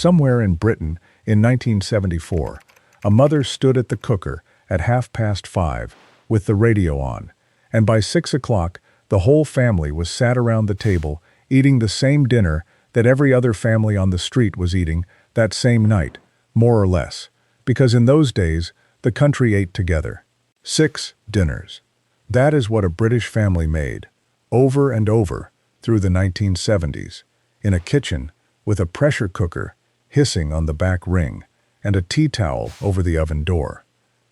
Somewhere in Britain, in 1974, a mother stood at the cooker at 5:30 with the radio on, and by 6 o'clock, the whole family was sat around the table eating the same dinner that every other family on the street was eating that same night, more or less, because in those days, the country ate together. 6 dinners. That is what a British family made, over and over, through the 1970s, in a kitchen with a pressure cooker hissing on the back ring and a tea towel over the oven door.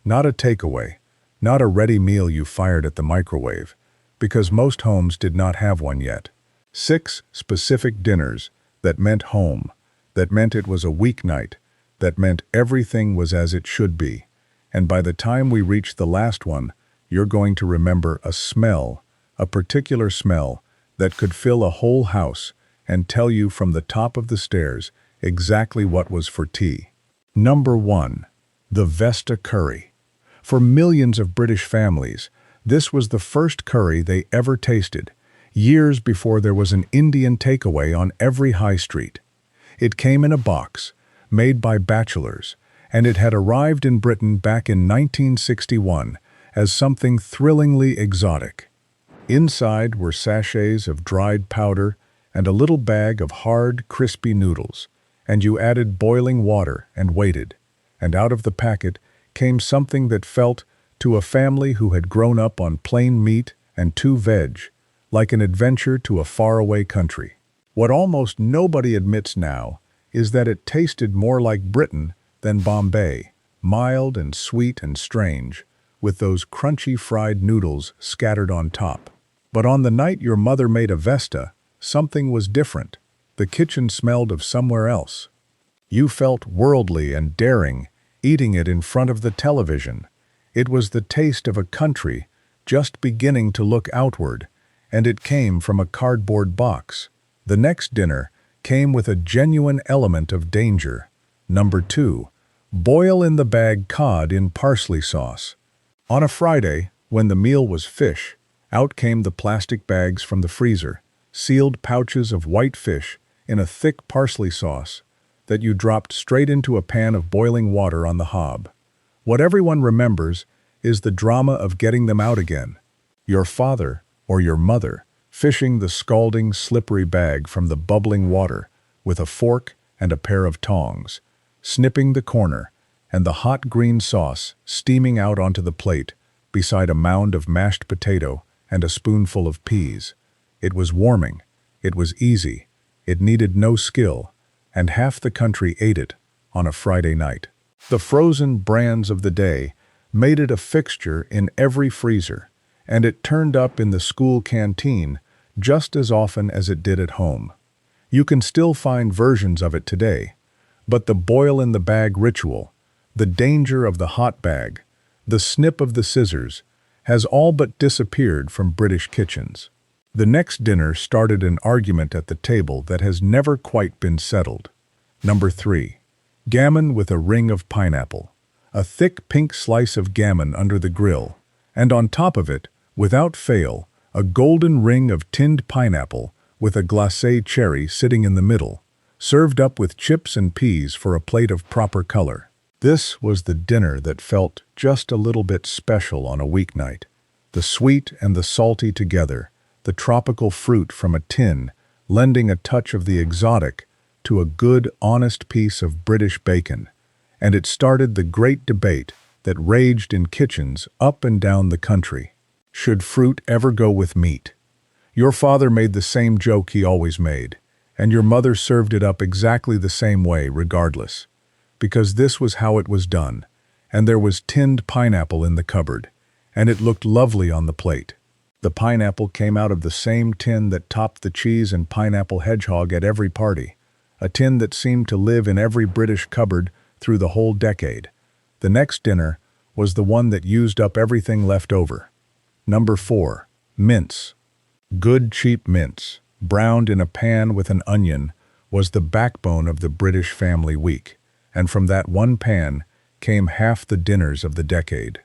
Not a takeaway, not a ready meal you fired at the microwave, because most homes did not have one yet. 6 specific dinners that meant home, that meant it was a weeknight, that meant everything was as it should be. And by the time we reach the last one, you're going to remember a smell, a particular smell, that could fill a whole house and tell you from the top of the stairs exactly what was for tea. Number 1. The Vesta curry. For millions of British families, this was the first curry they ever tasted, years before there was an Indian takeaway on every high street. It came in a box, made by bachelors, and it had arrived in Britain back in 1961 as something thrillingly exotic. Inside were sachets of dried powder and a little bag of hard, crispy noodles, and you added boiling water and waited, and out of the packet came something that felt, to a family who had grown up on plain meat and 2 veg, like an adventure to a faraway country. What almost nobody admits now is that it tasted more like Britain than Bombay, mild and sweet and strange, with those crunchy fried noodles scattered on top. But on the night your mother made a Vesta, something was different. The kitchen smelled of somewhere else. You felt worldly and daring, eating it in front of the television. It was the taste of a country just beginning to look outward, and it came from a cardboard box. The next dinner came with a genuine element of danger. Number 2. Boil-in-the-bag cod in parsley sauce. On a Friday, when the meal was fish, out came the plastic bags from the freezer, sealed pouches of white fish in a thick parsley sauce that you dropped straight into a pan of boiling water on the hob. What everyone remembers is the drama of getting them out again. Your father or your mother fishing the scalding, slippery bag from the bubbling water with a fork and a pair of tongs, snipping the corner, and the hot green sauce steaming out onto the plate beside a mound of mashed potato and a spoonful of peas. It was warming, it was easy, it needed no skill, and half the country ate it on a Friday night. The frozen brands of the day made it a fixture in every freezer, and it turned up in the school canteen just as often as it did at home. You can still find versions of it today, but the boil-in-the-bag ritual, the danger of the hot bag, the snip of the scissors, has all but disappeared from British kitchens. The next dinner started an argument at the table that has never quite been settled. Number 3. Gammon with a ring of pineapple. A thick pink slice of gammon under the grill, and on top of it, without fail, a golden ring of tinned pineapple with a glacé cherry sitting in the middle, served up with chips and peas for a plate of proper color. This was the dinner that felt just a little bit special on a weeknight. The sweet and the salty together, the tropical fruit from a tin, lending a touch of the exotic to a good, honest piece of British bacon. And it started the great debate that raged in kitchens up and down the country. Should fruit ever go with meat? Your father made the same joke he always made, and your mother served it up exactly the same way regardless, because this was how it was done, and there was tinned pineapple in the cupboard, and it looked lovely on the plate. The pineapple came out of the same tin that topped the cheese and pineapple hedgehog at every party, a tin that seemed to live in every British cupboard through the whole decade. The next dinner was the one that used up everything left over. Number 4. Mince. Good cheap mince, browned in a pan with an onion, was the backbone of the British family week, and from that one pan came half the dinners of the decade.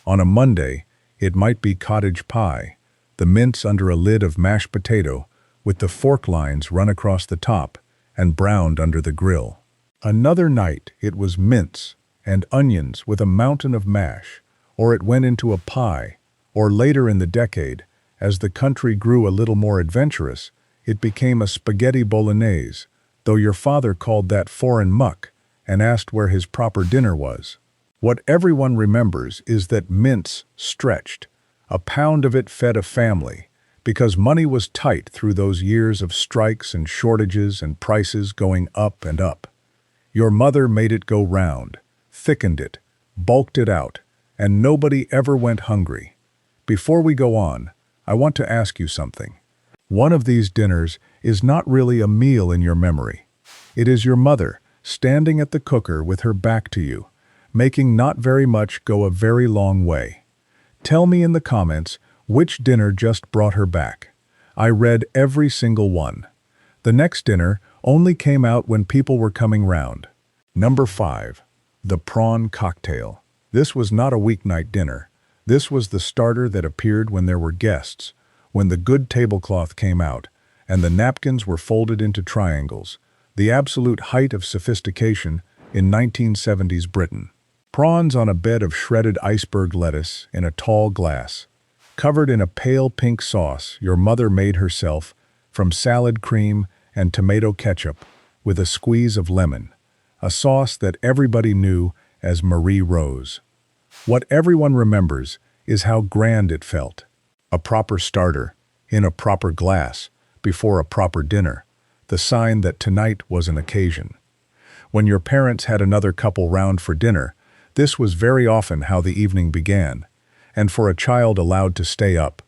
On a Monday, it might be cottage pie, the mince under a lid of mashed potato, with the fork lines run across the top and browned under the grill. Another night it was mince and onions with a mountain of mash, or it went into a pie, or later in the decade, as the country grew a little more adventurous, it became a spaghetti bolognese, though your father called that foreign muck and asked where his proper dinner was. What everyone remembers is that mince stretched. A pound of it fed a family, because money was tight through those years of strikes and shortages and prices going up and up. Your mother made it go round, thickened it, bulked it out, and nobody ever went hungry. Before we go on, I want to ask you something. One of these dinners is not really a meal in your memory. It is your mother standing at the cooker with her back to you, making not very much go a very long way. Tell me in the comments which dinner just brought her back. I read every single one. The next dinner only came out when people were coming round. Number 5. The prawn cocktail. This was not a weeknight dinner. This was the starter that appeared when there were guests, when the good tablecloth came out, and the napkins were folded into triangles, the absolute height of sophistication in 1970s Britain. Prawns on a bed of shredded iceberg lettuce in a tall glass, covered in a pale pink sauce your mother made herself from salad cream and tomato ketchup with a squeeze of lemon, a sauce that everybody knew as Marie Rose. What everyone remembers is how grand it felt. A proper starter, in a proper glass, before a proper dinner, the sign that tonight was an occasion. When your parents had another couple round for dinner, this was very often how the evening began, and for a child allowed to stay up,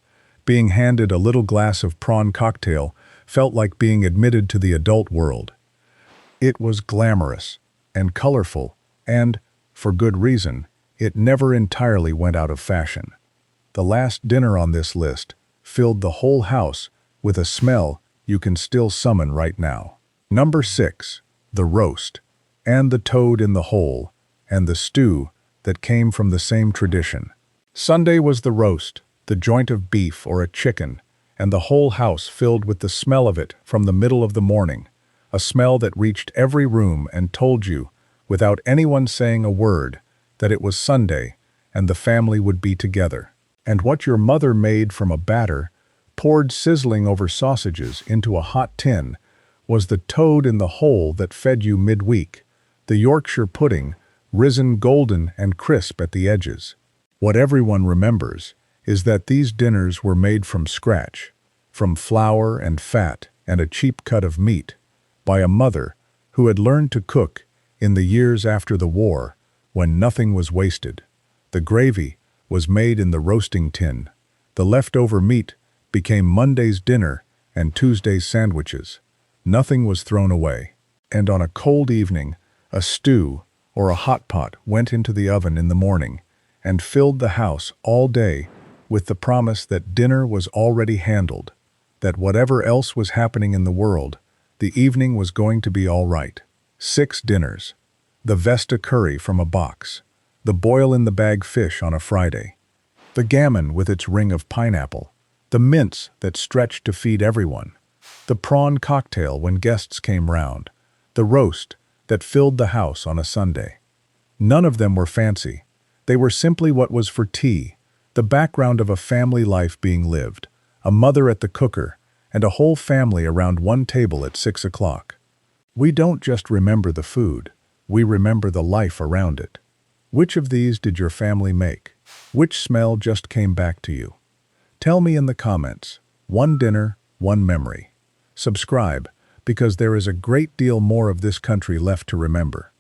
being handed a little glass of prawn cocktail felt like being admitted to the adult world. It was glamorous and colorful, and, for good reason, it never entirely went out of fashion. The last dinner on this list filled the whole house with a smell you can still summon right now. Number 6. The roast, and the toad in the hole, and the stew that came from the same tradition. Sunday was the roast, the joint of beef or a chicken, and the whole house filled with the smell of it from the middle of the morning, a smell that reached every room and told you, without anyone saying a word, that it was Sunday and the family would be together. And what your mother made from a batter, poured sizzling over sausages into a hot tin, was the toad in the hole that fed you midweek, the Yorkshire pudding, risen golden and crisp at the edges. What everyone remembers is that these dinners were made from scratch, from flour and fat and a cheap cut of meat, by a mother who had learned to cook in the years after the war when nothing was wasted. The gravy was made in the roasting tin. The leftover meat became Monday's dinner and Tuesday's sandwiches. Nothing was thrown away. And on a cold evening, a stew or a hot pot went into the oven in the morning and filled the house all day with the promise that dinner was already handled, that whatever else was happening in the world, the evening was going to be all right. 6 dinners. The Vesta curry from a box, the boil-in-the-bag fish on a Friday, the gammon with its ring of pineapple, the mince that stretched to feed everyone, the prawn cocktail when guests came round, the roast that filled the house on a Sunday. None of them were fancy. They were simply what was for tea, the background of a family life being lived, a mother at the cooker, and a whole family around one table at 6 o'clock. We don't just remember the food, we remember the life around it. Which of these did your family make? Which smell just came back to you? Tell me in the comments. One dinner, one memory. Subscribe, because there is a great deal more of this country left to remember.